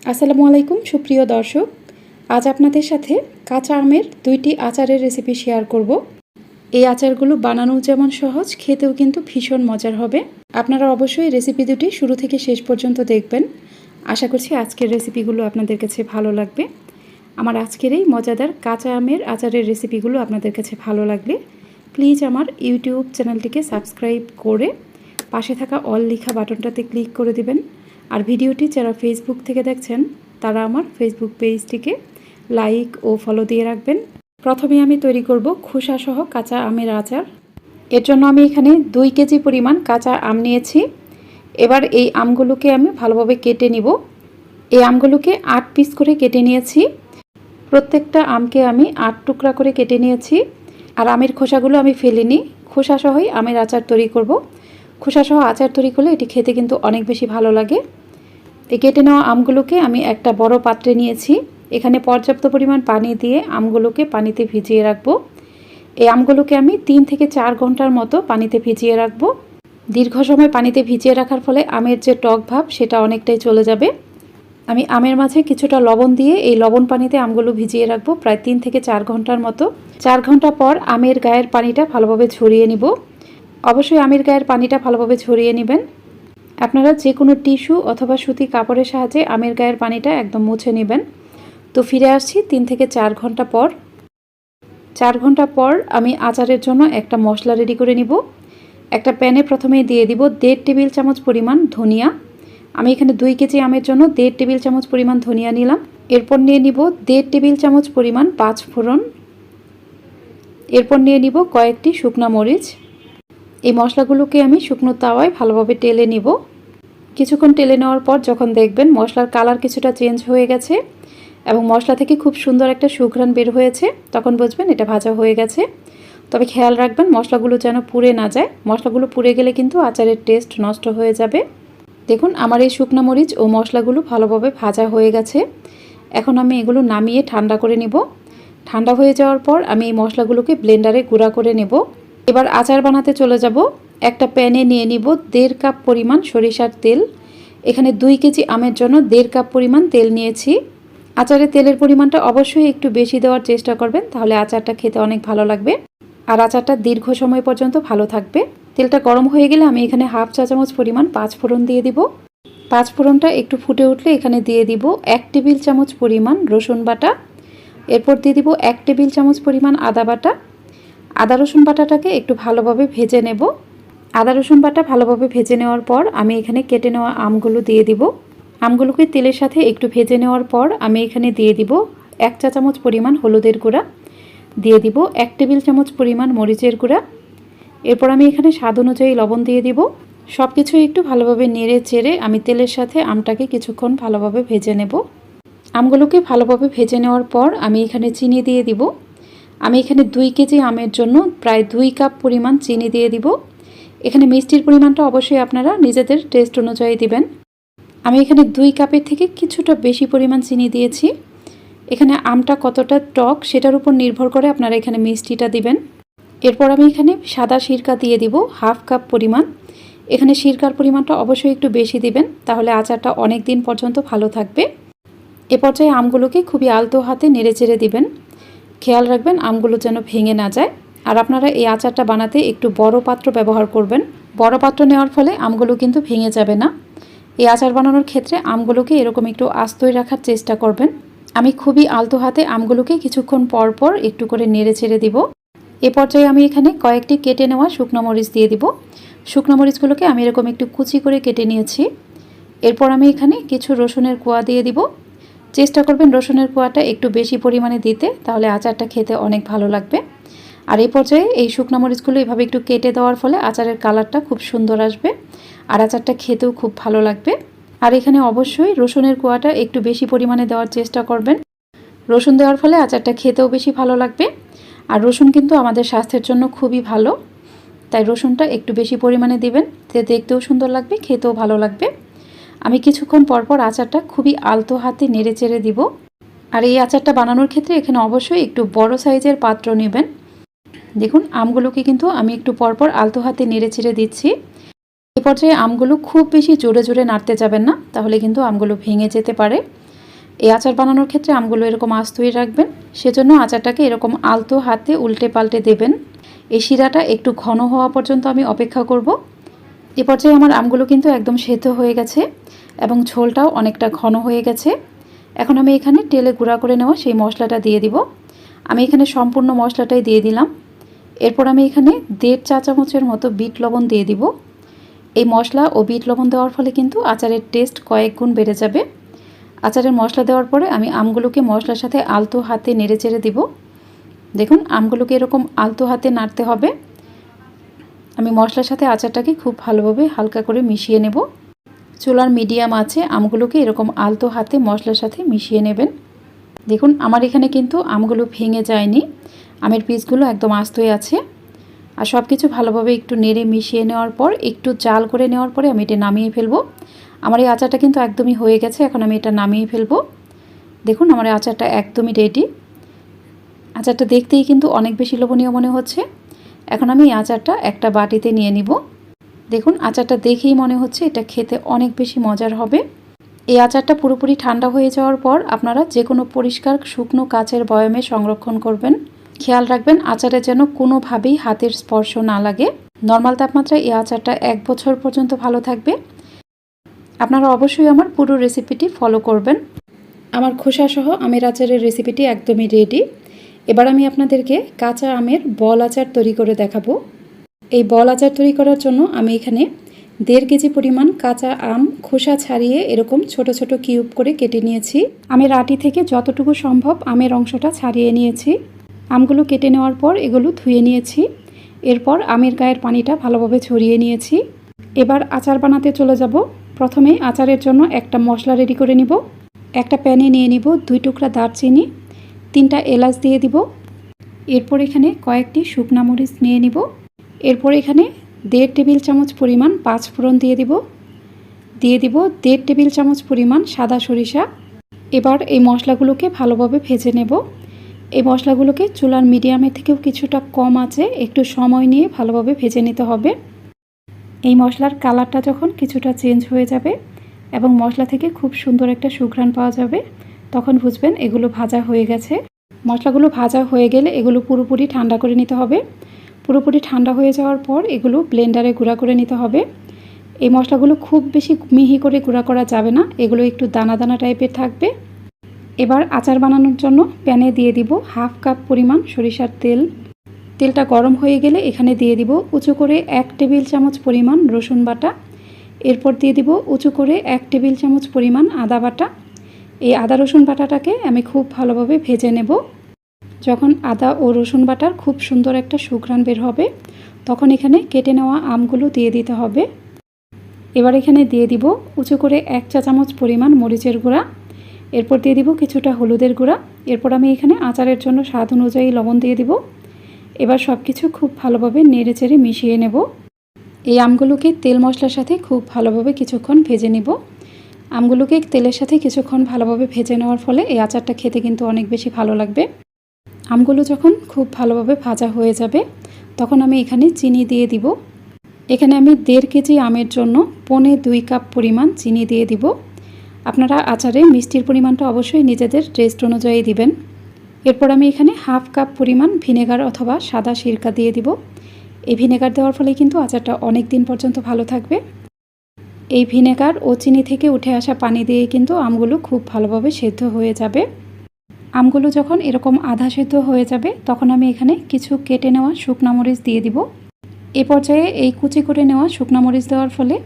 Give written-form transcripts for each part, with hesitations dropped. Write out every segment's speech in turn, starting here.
আসসালামু আলাইকুম সুপ্রিয় দর্শক, আজ আপনাদের সাথে কাঁচা আমের দুইটি আচারের রেসিপি শেয়ার করব। এই আচারগুলো বানানো যেমন সহজ, খেতেও কিন্তু ভীষণ মজার হবে। আপনারা অবশ্যই রেসিপি দুটি শুরু থেকে শেষ পর্যন্ত দেখবেন। আশা করছি আজকের রেসিপিগুলো আপনাদের কাছে ভালো লাগবে। আমার আজকের এই মজাদার কাঁচা আমের আচারের রেসিপিগুলো আপনাদের কাছে ভালো লাগলে প্লিজ আমার ইউটিউব চ্যানেলটিকে সাবস্ক্রাইব করে পাশে থাকা অল লেখা বাটনটাতে ক্লিক করে দিবেন। আর ভিডিওটি যারা ফেসবুক থেকে দেখছেন তারা আমার ফেসবুক পেজটিকে লাইক ও ফলো দিয়ে রাখবেন। প্রথমে আমি তৈরি করব খোসাসহ কাঁচা আমের আচার। এর জন্য আমি এখানে 2 কেজি পরিমাণ কাঁচা আম নিয়েছি। এবার এই আমগুলোকে আমি ভালোভাবে কেটে নিব। এই আমগুলোকে 8 পিস করে কেটে নিয়েছি। প্রত্যেকটা আমকে আমি 8 টুকরা করে কেটে নিয়েছি। আর আমের খোসাগুলো আমি ফেলিনি, খোসাসহই আমের আচার তৈরি করব। খোসাসহ আচার তৈরি করলে এটি খেতে কিন্তু অনেক বেশি ভালো লাগে। এই কেটে নেওয়া আমগুলোকে আমি একটা বড় পাত্রে নিয়েছি। এখানে পর্যাপ্ত পরিমাণ পানি দিয়ে আমগুলোকে পানিতে ভিজিয়ে রাখবো। এই আমগুলোকে আমি 3 থেকে 4 ঘন্টার মতো পানিতে ভিজিয়ে রাখবো। দীর্ঘ সময় পানিতে ভিজিয়ে রাখার ফলে আমের যে টক ভাব সেটা অনেকটাই চলে যাবে। আমি আমের মাঝে কিছুটা লবণ দিয়ে এই লবণ পানিতে আমগুলো ভিজিয়ে রাখবো প্রায় 3 থেকে 4 ঘন্টার মতো। 4 ঘন্টা পর আমের গায়ের পানিটা ভালোভাবে ঝরিয়ে নিব। অবশ্যই আমের গায়ের পানিটা ভালোভাবে ঝরিয়ে নেবেন। আপনারা যে কোনো টিস্যু অথবা সুতি কাপড়ের সাহায্যে আমের গায়ের পানিটা একদম মুছে নেবেন। তো ফিরে আসছি 3 থেকে 4 ঘন্টা পর। 4 ঘন্টা পর আমি আচারের জন্য একটা মশলা রেডি করে নিব। একটা প্যানে প্রথমেই দিয়ে দিব 1.5 টেবিল চামচ পরিমাণ ধনিয়া। আমি এখানে 2 কেজি আমের জন্য 1.5 টেবিল চামচ পরিমাণ ধনিয়া নিলাম। এরপর নিয়ে নিব 1.5 টেবিল চামচ পরিমাণ 5 ফোড়ন। এরপর নিয়ে নিব কয়েকটি শুকনো মরিচ। এই মশলাগুলোকে আমি শুকনো তাওয়ায় ভালোভাবে টেলে নিব। কিছুক্ষণ টেলে নেওয়ার পর যখন দেখবেন মশলার কালার কিছুটা চেঞ্জ হয়ে গেছে এবং মশলা থেকে খুব সুন্দর একটা সুঘ্রাণ বের হয়েছে, তখন বুঝবেন এটা ভাজা হয়ে গেছে। তবে খেয়াল রাখবেন মশলাগুলো যেন পুড়ে না যায়। মশলাগুলো পুড়ে গেলে কিন্তু আচারের টেস্ট নষ্ট হয়ে যাবে। দেখুন আমার এই শুকনো মরিচ ও মশলাগুলো ভালোভাবে ভাজা হয়ে গেছে। এখন আমি এগুলো নামিয়ে ঠান্ডা করে নিব। ঠান্ডা হয়ে যাওয়ার পর আমি এই মশলাগুলোকে ব্লেন্ডারে গুঁড়া করে নেব। এবার আচার বানাতে চলে যাব। একটা প্যানে নিয়ে নিব 1.5 কাপ পরিমাণ সরিষার তেল। এখানে 2 কেজি আমের জন্য 1.5 কাপ পরিমাণ তেল নিয়েছি। আচারে তেলের পরিমাণটা অবশ্যই একটু বেশি দেওয়ার চেষ্টা করবেন, তাহলে আচারটা খেতে অনেক ভালো লাগবে আর আচারটা দীর্ঘ সময় পর্যন্ত ভালো থাকবে। তেলটা গরম হয়ে গেলে আমি এখানে 1/2 চা চামচ পরিমাণ 5 ফোড়ন দিয়ে দিব। 5 ফোড়নটা একটু ফুটে উঠলে এখানে দিয়ে দিব 1 টেবিল চামচ পরিমাণ রসুন বাটা। এরপর দিয়ে দিব 1 টেবিল চামচ পরিমাণ আদা বাটা। আদা রসুন বাটাটাকে একটু ভালোভাবে ভেজে নেব। আদা রসুন বাটা ভালোভাবে ভেজে নেওয়ার পর আমি এখানে কেটে নেওয়া আমগুলো দিয়ে দিব। আমগুলোকে তেলের সাথে একটু ভেজে নেওয়ার পর আমি এখানে দিয়ে দিব 1 চা চামচ পরিমাণ হলুদের গুঁড়া, দিয়ে দিব 1 টেবিল চামচ পরিমাণ মরিচের গুঁড়া। এরপর আমি এখানে স্বাদ অনুযায়ী লবণ দিয়ে দিব। সব কিছু একটু ভালোভাবে নেড়ে চেড়ে আমি তেলের সাথে আমটাকে কিছুক্ষণ ভালোভাবে ভেজে নেব। আমগুলোকে ভালোভাবে ভেজে নেওয়ার পর আমি এখানে চিনি দিয়ে দিব। আমি এখানে 2 কেজি আমের জন্য প্রায় 2 কাপ পরিমাণ চিনি দিয়ে দিব। এখানে মিষ্টির পরিমাণটা অবশ্যই আপনারা নিজেদের টেস্ট অনুযায়ী দিবেন। আমি এখানে 2 কাপের থেকে কিছুটা বেশি পরিমাণ চিনি দিয়েছি। এখানে আমটা কতটা টক সেটার উপর নির্ভর করে আপনারা এখানে মিষ্টিটা দিবেন। এরপর আমি এখানে সাদা সিরকা দিয়ে দিব 1/2 কাপ পরিমাণ। এখানে সিরকার পরিমাণটা অবশ্যই একটু বেশি দিবেন, তাহলে আচারটা অনেক দিন পর্যন্ত ভালো থাকবে। এ পর্যায়ে আমগুলোকে খুবই আলতো হাতে নেড়ে চেড়ে দিবেন। খেয়াল রাখবেন আমগুলো যেন ভেঙে না যায়। আর আপনারা এই আচারটা বানাতে একটু বড় পাত্র ব্যবহার করবেন। বড় পাত্র নেওয়ার ফলে আমগুলো কিন্তু ভেঙে যাবে না। এই আচার বানানোর ক্ষেত্রে আমগুলোকে এরকম একটু আস্তই রাখার চেষ্টা করবেন। আমি খুবই আলতো হাতে আমগুলোকে কিছুক্ষণ পর পর একটু করে নেড়ে ছেড়ে দিব। এ পর্যায়ে আমি এখানে কয়েকটি কেটে নেওয়া শুকনো মরিচ দিয়ে দিব। শুকনো মরিচগুলোকে আমি এরকম একটু কুচি করে কেটে নিয়েছি। এরপর আমি এখানে কিছু রসুনের কোয়া দিয়ে দিব। চেষ্টা করবেন রসুনের কোয়াটা একটু বেশি পরিমাণে দিতে, তাহলে আচারটা খেতে অনেক ভালো লাগবে। আর এই পর্যায়ে এই শুকনো মরিচগুলো এভাবে একটু কেটে দেওয়ার ফলে আচারের কালারটা খুব সুন্দর আসবে আর আচারটা খেতেও খুব ভালো লাগবে। আর এখানে অবশ্যই রসুনের কোয়াটা একটু বেশি পরিমাণে দেওয়ার চেষ্টা করবেন। রসুন দেওয়ার ফলে আচারটা খেতেও বেশি ভালো লাগবে। আর রসুন কিন্তু আমাদের স্বাস্থ্যের জন্য খুবই ভালো, তাই রসুনটা একটু বেশি পরিমাণে দিবেন। দেখতেও সুন্দর লাগবে, খেতেও ভালো লাগবে। আমি কিছুক্ষণ পরপর আচারটা খুবই আলতো হাতে নেড়ে চেড়ে দিব। আর এই আচারটা বানানোর ক্ষেত্রে এখানে অবশ্যই একটু বড় সাইজের পাত্র নেবেন। দেখুন আমগুলোকে কিন্তু আমি একটু পরপর আলতো হাতে নেড়ে চেড়ে দিচ্ছি। এই পর্যায়ে আমগুলো খুব বেশি জোরে জোরে নাড়তে যাবেন না, তাহলে কিন্তু আমগুলো ভেঙে যেতে পারে। এই আচার বানানোর ক্ষেত্রে আমগুলো এরকম আস্তই রাখবেন, সেজন্য আচারটাকে এরকম আলতো হাতে উল্টে পাল্টে দেবেন। এই শিরাটা একটু ঘন হওয়া পর্যন্ত আমি অপেক্ষা করব। এ পর্যায়ে আমার আমগুলো কিন্তু একদম সেদ্ধ হয়ে গেছে এবং ঝোলটাও অনেকটা ঘন হয়ে গেছে। এখন আমি এখানে তেলে গুঁড়া করে নেওয়া সেই মশলাটা দিয়ে দিব। আমি এখানে সম্পূর্ণ মশলাটাই দিয়ে দিলাম। এরপর আমি এখানে 1.5 চা চামচের মতো বিট লবণ দিয়ে দিব। এই মশলা ও বিট লবণ দেওয়ার ফলে কিন্তু আচারের টেস্ট কয়েক গুণ বেড়ে যাবে। আচারের মশলা দেওয়ার পরে আমি আমগুলোকে মশলার সাথে আলতো হাতে নেড়ে চেড়ে দিব। দেখুন আমগুলোকে এরকম আলতো হাতে নাড়তে হবে। আমি মশলার সাথে আচারটাকে খুব ভালোভাবে হালকা করে মিশিয়ে নেব। চুলার মিডিয়াম আছে আমগুলোকে এরকম আলতো হাতে মশলার সাথে মিশিয়ে নেবেন। দেখুন আমার এখানে কিন্তু আমগুলো ভেঙে যায়নি, আমের পিসগুলো একদম আস্তই আছে। আর সব কিছু ভালোভাবে একটু নেড়ে মিশিয়ে নেওয়ার পর একটু জাল করে নেওয়ার পরে আমি এটা নামিয়ে ফেলবো। আমার এই আচারটা কিন্তু একদমই হয়ে গেছে, এখন আমি এটা নামিয়ে ফেলবো। দেখুন আমার এই আচারটা একদমই রেডি। আচারটা দেখতেই কিন্তু অনেক বেশি লোভনীয় মনে হচ্ছে। এখন আমি এই আচারটা একটা বাটিতে নিয়ে নিব। দেখুন আচারটা দেখেই মনে হচ্ছে এটা খেতে অনেক বেশি মজার হবে। এই আচারটা পুরোপুরি ঠান্ডা হয়ে যাওয়ার পর আপনারা যে কোনো পরিষ্কার শুকনো কাচের বয়ামে সংরক্ষণ করবেন। খেয়াল রাখবেন আচারে যেন কোনোভাবেই হাতের স্পর্শ না লাগে। নর্মাল তাপমাত্রায় এই আচারটা 1 বছর পর্যন্ত ভালো থাকবে। আপনারা অবশ্যই আমার পুরো রেসিপিটি ফলো করবেন। আমার খোসাসহ আমের আচারের রেসিপিটি একদমই রেডি। এবার আমি আপনাদেরকে কাঁচা আমের বল আচার তৈরি করে দেখাবো। এই বল আচার তৈরি করার জন্য আমি এখানে 1.5 কেজি পরিমাণ কাঁচা আম খোসা ছাড়িয়ে এরকম ছোট ছোট কিউব করে কেটে নিয়েছি। আমের আটি থেকে যতটুকু সম্ভব আমের অংশটা ছাড়িয়ে নিয়েছি। আমগুলো কেটে নেওয়ার পর এগুলো ধুয়ে নিয়েছি। এরপর আমের গায়ের পানিটা ভালোভাবে ছড়িয়ে নিয়েছি। এবার আচার বানাতে চলে যাব। প্রথমে আচারের জন্য একটা মশলা রেডি করে নিব। একটা প্যানে নিয়ে নিব 2 টুকরা দারচিনি, 3টা এলাচ দিয়ে দিব। এরপর এখানে কয়েকটি শুকনা মরিচ নিয়ে নিব। এরপর এখানে 1.5 টেবিল চামচ পরিমাণ 5 ফোড়ন দিয়ে দিব। 1.5 টেবিল চামচ পরিমাণ সাদা সরিষা। এবার এই মশলাগুলোকে ভালোভাবে ভেজে নেব। এই মশলাগুলোকে চুলার মিডিয়ামে থেকেও কিছুটা কম আছে একটু সময় নিয়ে ভালোভাবে ভেজে নিতে হবে। এই মশলার কালারটা যখন কিছুটা চেঞ্জ হয়ে যাবে এবং মশলা থেকে খুব সুন্দর একটা সুঘ্রাণ পাওয়া যাবে, তখন বুঝবেন এগুলো ভাজা হয়ে গেছে। মশলাগুলো ভাজা হয়ে গেলে এগুলো পুরোপুরি ঠান্ডা করে নিতে হবে। পুরোপুরি ঠান্ডা হয়ে যাওয়ার পর এগুলো ব্লেন্ডারে গুঁড়া করে নিতে হবে। এই মশলাগুলো খুব বেশি মিহি করে গুঁড়া করা যাবে না, এগুলো একটু দানা দানা টাইপের থাকবে। এবার আচার বানানোর জন্য প্যানে দিয়ে দিব 1/2 কাপ পরিমাণ সরিষার তেল। তেলটা গরম হয়ে গেলে এখানে দিয়ে দিব উঁচু করে 1 টেবিল চামচ পরিমাণ রসুন বাটা। এরপর দিয়ে দিব উঁচু করে 1 টেবিল চামচ পরিমাণ আদা বাটা। এই আদা রসুন বাটাটাকে আমি খুব ভালোভাবে ভেজে নেব। যখন আদা ও রসুন বাটার খুব সুন্দর একটা সুঘ্রাণ বের হবে, তখন এখানে কেটে নেওয়া আমগুলো দিয়ে দিতে হবে। এবার এখানে দিয়ে দিব উঁচু করে 1 চা চামচ পরিমাণ মরিচের গুঁড়া। এরপর দিয়ে দিব কিছুটা হলুদের গুঁড়া। এরপর আমি এখানে আচারের জন্য স্বাদ অনুযায়ী লবণ দিয়ে দিব। এবার সব কিছু খুব ভালোভাবে নেড়ে চেড়ে মিশিয়ে নেব। এই আমগুলোকে তেল মশলার সাথে খুব ভালোভাবে কিছুক্ষণ ভেজে নিব। আমগুলোকে তেলের সাথে কিছুক্ষণ ভালোভাবে ভেজে নেওয়ার ফলে এই আচারটা খেতে কিন্তু অনেক বেশি ভালো লাগবে। আমগুলো যখন খুব ভালোভাবে ভাজা হয়ে যাবে, তখন আমি এখানে চিনি দিয়ে দিব। এখানে আমি 1.5 কেজি আমের জন্য 1.25 কাপ পরিমাণ চিনি দিয়ে দিব। আপনারা আচারে মিষ্টির পরিমাণটা অবশ্যই নিজেদের টেস্ট অনুযায়ী দিবেন। এরপর আমি এখানে 1/2 কাপ পরিমাণ ভিনেগার অথবা সাদা সিরকা দিয়ে দিব। এই ভিনেগার দেওয়ার ফলে কিন্তু আচারটা অনেক দিন পর্যন্ত ভালো থাকবে। এই ভিনেগার ও চিনি থেকে উঠে আসা পানি দিয়ে কিন্তু আমগুলো খুব ভালোভাবে সেদ্ধ হয়ে যাবে। আমগুলো যখন এরকম আধা সেদ্ধ হয়ে যাবে, তখন আমি এখানে কিছু কেটে নেওয়া শুকনা মরিচ দিয়ে দিব। এ পর্যায়ে এই কুচি করে নেওয়া শুকনা মরিচ দেওয়ার ফলে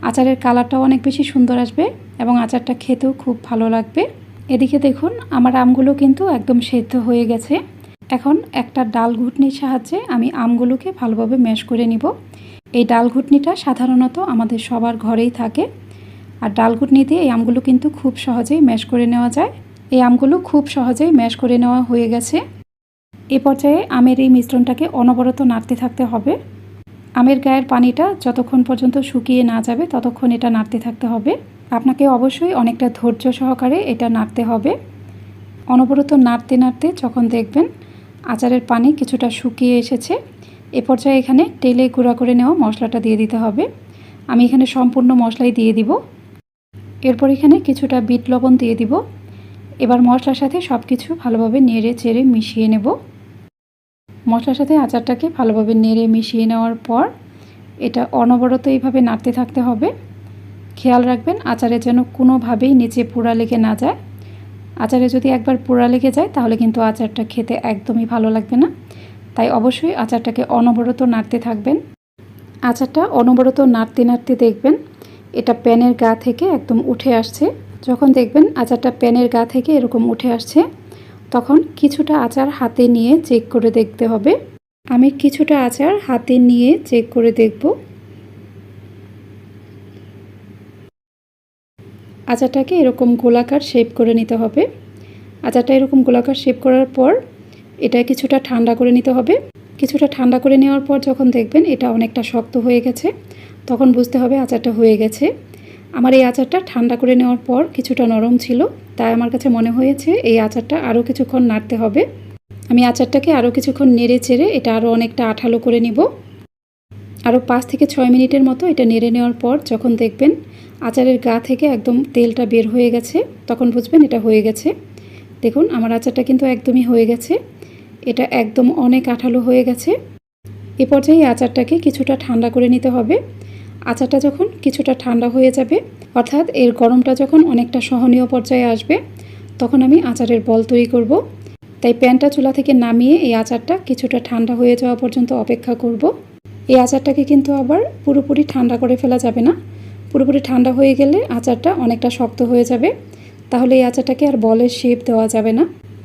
আচারের কালারটাও অনেক বেশি সুন্দর আসবে এবং আচারটা খেতেও খুব ভালো লাগবে। এদিকে দেখুন আমার আমগুলো কিন্তু একদম সেদ্ধ হয়ে গেছে। এখন একটা ডাল ঘুটনির সাহায্যে আমি আমগুলোকে ভালোভাবে ম্যাশ করে নিব। এই ডাল ঘুটনিটা সাধারণত আমাদের সবার ঘরেই থাকে, আর ডাল ঘুটনি দিয়ে এই আমগুলো কিন্তু খুব সহজেই ম্যাশ করে নেওয়া যায়। এই আমগুলো খুব সহজেই ম্যাশ করে নেওয়া হয়ে গেছে। এ পর্যায়ে আমের এই মিশ্রণটাকে অনবরত নাড়তে থাকতে হবে। আমের গায়ের পানিটা যতক্ষণ পর্যন্ত শুকিয়ে না যাবে ততক্ষণ এটা নাড়তে থাকতে হবে। আপনাকে অবশ্যই অনেকটা ধৈর্য সহকারে এটা নাড়তে হবে। অনবরত নাড়তে নাড়তে যখন দেখবেন আচারের পানি কিছুটা শুকিয়ে এসেছে, এ পর্যায়ে এখানে তেলে গুঁড়া করে নেওয়া মশলাটা দিয়ে দিতে হবে। আমি এখানে সম্পূর্ণ মশলাই দিয়ে দিব। এরপর এখানে কিছুটা বিট লবণ দিয়ে দিব। এবার মশলার সাথে সব কিছু ভালোভাবে নেড়ে চেড়ে মিশিয়ে নেব। মশলার সাথে আচারটাকে ভালোভাবে নেড়ে মিশিয়ে নেওয়ার পর এটা অনবরত এইভাবে নাড়তে থাকতে হবে। খেয়াল রাখবেন আচারে যেন কোনোভাবেই নিচে পোড়া লেগে না যায়। আচারে যদি একবার পোড়া লেগে যায় তাহলে কিন্তু আচারটা খেতে একদমই ভালো লাগবে না। তাই অবশ্যই আচারটাকে অনবরত নাড়তে থাকবেন। আচারটা অনবরত নাড়তে নাড়তে দেখবেন এটা প্যানের গা থেকে একদম উঠে আসছে। যখন দেখবেন আচারটা প্যানের গা থেকে এরকম উঠে আসছে তখন কিছুটা আচার হাতে নিয়ে চেক করে দেখতে হবে। আমি কিছুটা আচার হাতে নিয়ে চেক করে দেখব। আচারটাকে এরকম গোলাকার শেপ করে নিতে হবে। আচারটা এরকম গোলাকার শেপ করার পর এটা কিছুটা ঠান্ডা করে নিতে হবে। কিছুটা ঠান্ডা করে নেওয়ার পর যখন দেখবেন এটা অনেকটা শক্ত হয়ে গেছে তখন বুঝতে হবে আচারটা হয়ে গেছে। আমার এই আচারটা ঠান্ডা করে নেওয়ার পর কিছুটা নরম ছিল, তাই আমার কাছে মনে হয়েছে এই আচারটা আরও কিছুক্ষণ নাড়তে হবে। আমি আচারটাকে আরও কিছুক্ষণ নেড়ে চেড়ে এটা আরও অনেকটা আঠালো করে নিব। আরও 5 থেকে 6 মিনিটের মতো এটা নেড়ে নেওয়ার পর যখন দেখবেন আচারের গা থেকে একদম তেলটা বের হয়ে গেছে তখন বুঝবেন এটা হয়ে গেছে। দেখুন আমার আচারটা কিন্তু একদমই হয়ে গেছে। এটা একদম অনেক আঠালো হয়ে গেছে। এ পর্যায়ে আচারটাকে কিছুটা ঠান্ডা করে নিতে হবে। আচারটা যখন কিছুটা ঠান্ডা হয়ে যাবে অর্থাৎ এর গরমটা যখন অনেকটা সহনীয় পর্যায়ে আসবে তখন আমি আচারের বল তৈরি করব। তাই প্যানটা চুলা থেকে নামিয়ে এই আচারটা কিছুটা ঠান্ডা হয়ে যাওয়া পর্যন্ত অপেক্ষা করব। এই আচারটাকে কিন্তু আবার পুরোপুরি ঠান্ডা করে ফেলা যাবে না। পুরোপুরি ঠান্ডা হয়ে গেলে আচারটা অনেকটা শক্ত হয়ে যাবে, তাহলে এই আচারটাকে আর বলের শেপ দেওয়া যাবে না।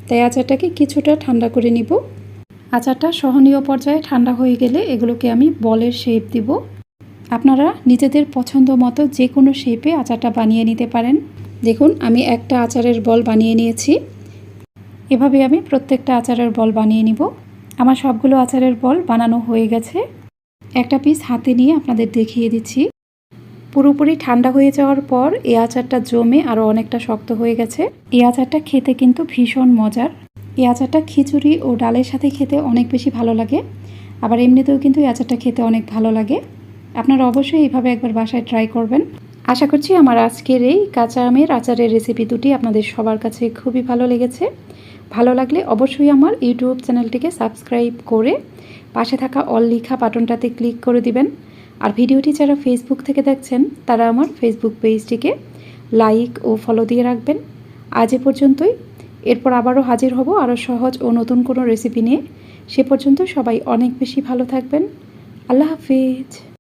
তাই আচারটাকে কিছুটা ঠান্ডা করে নিব। আচারটা সহনীয় পর্যায়ে ঠান্ডা হয়ে গেলে এগুলোকে আমি বলের শেপ দিব। আপনারা নিজেদের পছন্দ মতো যে কোনো শেপে আচারটা বানিয়ে নিতে পারেন। দেখুন আমি একটা আচারের বল বানিয়ে নিয়েছি। এভাবে আমি প্রত্যেকটা আচারের বল বানিয়ে নিব। আমার সবগুলো আচারের বল বানানো হয়ে গেছে। একটা পিস হাতে নিয়ে আপনাদের দেখিয়ে দিচ্ছি। পুরোপুরি ঠান্ডা হয়ে যাওয়ার পর এই আচারটা জমে আরও অনেকটা শক্ত হয়ে গেছে। এই আচারটা খেতে কিন্তু ভীষণ মজার। এই আচারটা খিচুড়ি ও ডালের সাথে খেতে অনেক বেশি ভালো লাগে, আবার এমনিতেও কিন্তু এই আচারটা খেতে অনেক ভালো লাগে। আপনারা অবশ্যই এইভাবে একবার বাসায় ট্রাই করবেন। আশা করছি আমার আজকের এই কাঁচা আমের আচারের রেসিপি দুটি আপনাদের সবার কাছে খুবই ভালো লেগেছে। ভালো লাগলে অবশ্যই আমার ইউটিউব চ্যানেলটিকে সাবস্ক্রাইব করে পাশে থাকা অল লেখা বাটনটাতে ক্লিক করে দিবেন। আর ভিডিওটি যারা ফেসবুক থেকে দেখছেন তারা আমার ফেসবুক পেজটিকে লাইক ও ফলো দিয়ে রাখবেন। আজ এ পর্যন্তই। এরপর আবারও হাজির হব আরও সহজ ও নতুন কোনো রেসিপি নিয়ে। সে পর্যন্ত সবাই অনেক বেশি ভালো থাকবেন। আল্লাহ হাফিজ।